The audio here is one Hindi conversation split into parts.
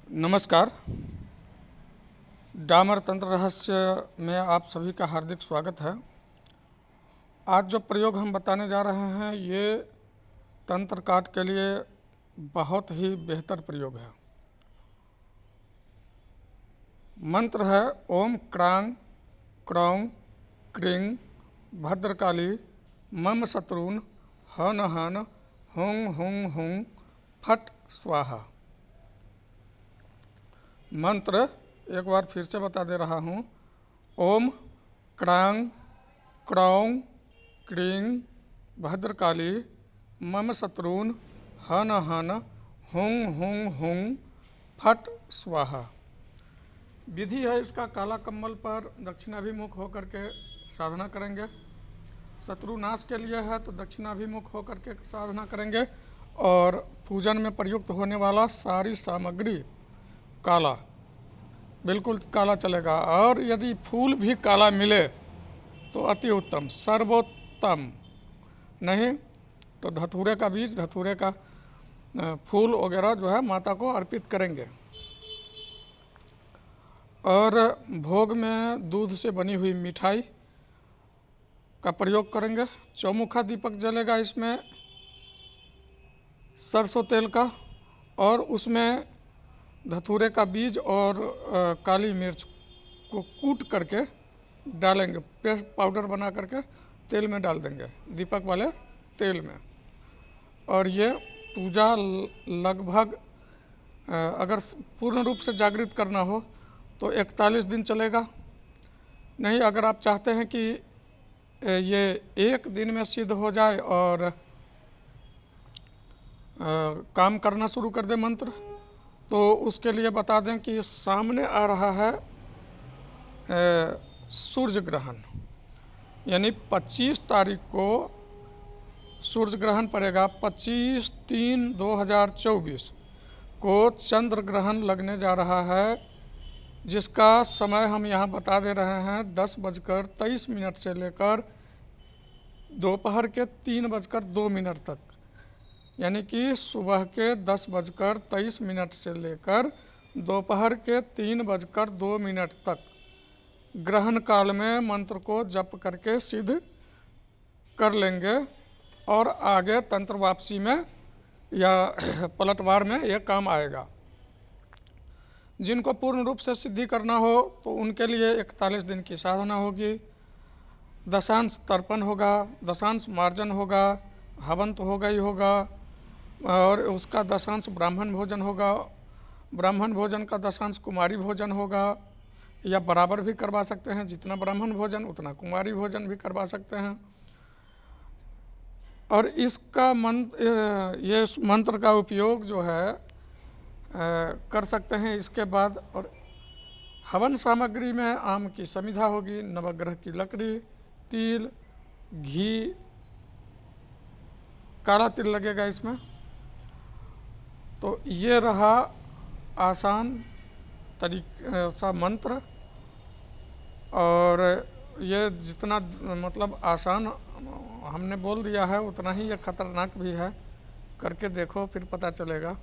नमस्कार। डामर तंत्र रहस्य में आप सभी का हार्दिक स्वागत है। आज जो प्रयोग हम बताने जा रहे हैं ये तंत्र काट के लिए बहुत ही बेहतर प्रयोग है। मंत्र है ओम क्रांग क्रौं क्रीं भद्रकाली मम शत्रुन हन हन हुं हुं हुं फट स्वाहा। मंत्र एक बार फिर से बता दे रहा हूँ। ओम क्रांग क्रौं क्रीं भद्रकाली मम शत्रुन हन हन हुं हुं हुं फट स्वाहा। विधि है इसका, काला कम्बल पर दक्षिणाभिमुख होकर के साधना करेंगे। शत्रु नाश के लिए है तो दक्षिणाभिमुख होकर के साधना करेंगे। और पूजन में प्रयुक्त होने वाला सारी सामग्री काला, बिल्कुल काला चलेगा। और यदि फूल भी काला मिले तो अति उत्तम, सर्वोत्तम। नहीं तो धतूरे का बीज, धतूरे का फूल वगैरह जो है माता को अर्पित करेंगे। और भोग में दूध से बनी हुई मिठाई का प्रयोग करेंगे। चौमुखा दीपक जलेगा इसमें सरसों तेल का, और उसमें धतूरे का बीज और काली मिर्च को कूट करके डालेंगे। पेस्ट पाउडर बना करके तेल में डाल देंगे, दीपक वाले तेल में। और ये पूजा लगभग अगर पूर्ण रूप से जागृत करना हो तो 41 दिन चलेगा। नहीं, अगर आप चाहते हैं कि ये एक दिन में सिद्ध हो जाए और काम करना शुरू कर दे मंत्र, तो उसके लिए बता दें कि सामने आ रहा है सूर्य ग्रहण, यानी 25 तारीख को सूर्य ग्रहण पड़ेगा। 25/3/2024 को चंद्र ग्रहण लगने जा रहा है, जिसका समय हम यहाँ बता दे रहे हैं 10:23 से लेकर दोपहर के 3:02 तक। यानी कि सुबह के 10:23 से लेकर दोपहर के 3:02 तक ग्रहण काल में मंत्र को जप करके सिद्ध कर लेंगे। और आगे तंत्र वापसी में या पलटवार में यह काम आएगा। जिनको पूर्ण रूप से सिद्धि करना हो तो उनके लिए 41 दिन की साधना होगी। दशांश तर्पण होगा, दशांश मार्जन होगा, हवन तो होगा ही होगा, और उसका दशांश ब्राह्मण भोजन होगा। ब्राह्मण भोजन का दशांश कुमारी भोजन होगा, या बराबर भी करवा सकते हैं। जितना ब्राह्मण भोजन उतना कुमारी भोजन भी करवा सकते हैं। और इसका ये मंत्र का उपयोग जो है कर सकते हैं इसके बाद। और हवन सामग्री में आम की समिधा होगी, नवग्रह की लकड़ी, तिल, घी, काला तिल लगेगा इसमें। तो ये रहा आसान सा मंत्र। और ये जितना मतलब आसान हमने बोल दिया है उतना ही ये खतरनाक भी है। करके देखो फिर पता चलेगा।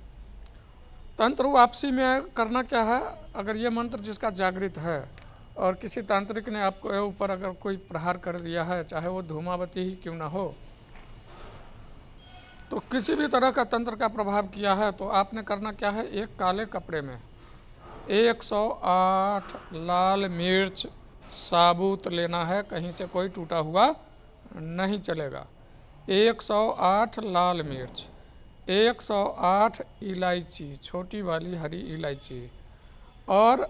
तंत्र वापसी में करना क्या है, अगर ये मंत्र जिसका जागृत है और किसी तांत्रिक ने आपको ऊपर अगर कोई प्रहार कर दिया है, चाहे वो धूमावती ही क्यों ना हो, तो किसी भी तरह का तंत्र का प्रभाव किया है, तो आपने करना क्या है, एक काले कपड़े में 108 लाल मिर्च साबुत लेना है। कहीं से कोई टूटा हुआ नहीं चलेगा। 108 लाल मिर्च, 108 इलायची, छोटी वाली हरी इलायची, और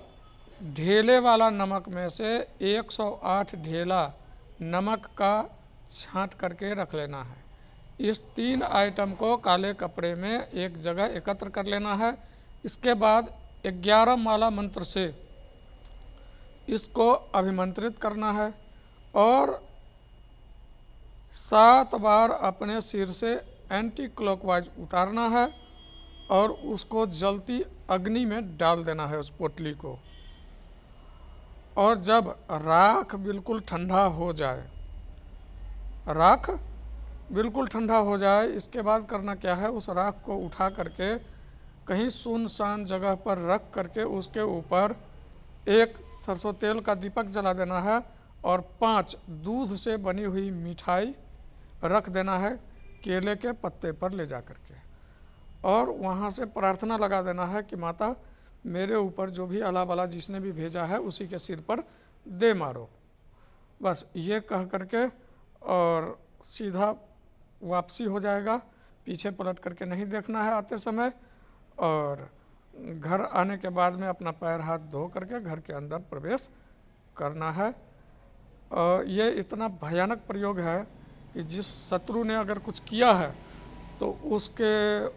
ढेले वाला नमक में से 108 ढेला नमक का छांट करके रख लेना है। इस 3 आइटम को काले कपड़े में एक जगह एकत्र कर लेना है। इसके बाद 11 माला मंत्र से इसको अभिमंत्रित करना है और 7 बार अपने सिर से एंटी क्लॉकवाइज उतारना है और उसको जलती अग्नि में डाल देना है उस पोटली को। और जब राख बिल्कुल ठंडा हो जाए, राख बिल्कुल ठंडा हो जाए, इसके बाद करना क्या है, उस राख को उठा करके कहीं सुनसान जगह पर रख करके उसके ऊपर एक सरसों तेल का दीपक जला देना है और 5 दूध से बनी हुई मिठाई रख देना है केले के पत्ते पर ले जा कर के, और वहाँ से प्रार्थना लगा देना है कि माता मेरे ऊपर जो भी अला बला जिसने भी भेजा है उसी के सिर पर दे मारो। बस ये कह करके और सीधा वापसी हो जाएगा, पीछे पलट करके नहीं देखना है आते समय, और घर आने के बाद में अपना पैर हाथ धो करके घर के अंदर प्रवेश करना है। और ये इतना भयानक प्रयोग है कि जिस शत्रु ने अगर कुछ किया है तो उसके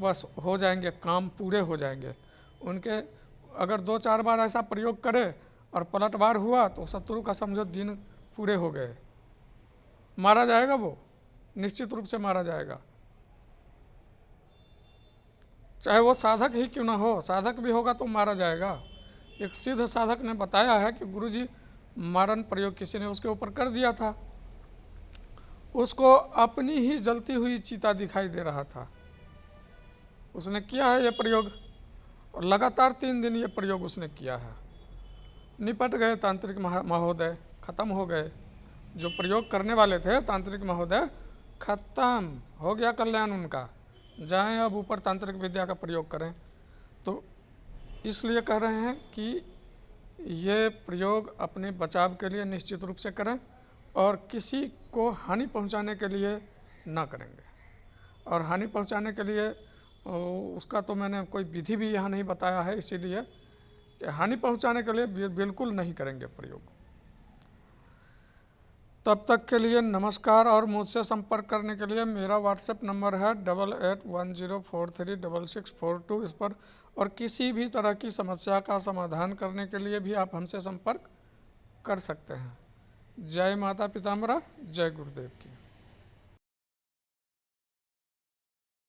बस हो जाएंगे, काम पूरे हो जाएंगे उनके। अगर 2-4 बार ऐसा प्रयोग करे और पलटवार हुआ तो शत्रु का समझो दिन पूरे हो गए, मारा जाएगा, वो निश्चित रूप से मारा जाएगा, चाहे वो साधक ही क्यों ना हो। साधक भी होगा तो मारा जाएगा। एक सिद्ध साधक ने बताया है कि गुरुजी मारन प्रयोग किसी ने उसके ऊपर कर दिया था, उसको अपनी ही जलती हुई चिता दिखाई दे रहा था। उसने किया है ये प्रयोग और लगातार 3 दिन ये प्रयोग उसने किया है। निपट गए तांत्रिक महोदय, खत्म हो गए। जो प्रयोग करने वाले थे तांत्रिक महोदय, खत्म हो गया कल्याण उनका। जाएं अब ऊपर तांत्रिक विद्या का प्रयोग करें। तो इसलिए कह रहे हैं कि ये प्रयोग अपने बचाव के लिए निश्चित रूप से करें और किसी को हानि पहुंचाने के लिए ना करेंगे। और हानि पहुंचाने के लिए उसका तो मैंने कोई विधि भी यहाँ नहीं बताया है, इसीलिए कि हानि पहुंचाने के लिए बिल्कुल नहीं करेंगे प्रयोग। तब तक के लिए नमस्कार। और मुझसे संपर्क करने के लिए मेरा व्हाट्सएप नंबर है 8810436642 इस पर, और किसी भी तरह की समस्या का समाधान करने के लिए भी आप हमसे संपर्क कर सकते हैं। जय माता पिताम्बरा, जय गुरुदेव की।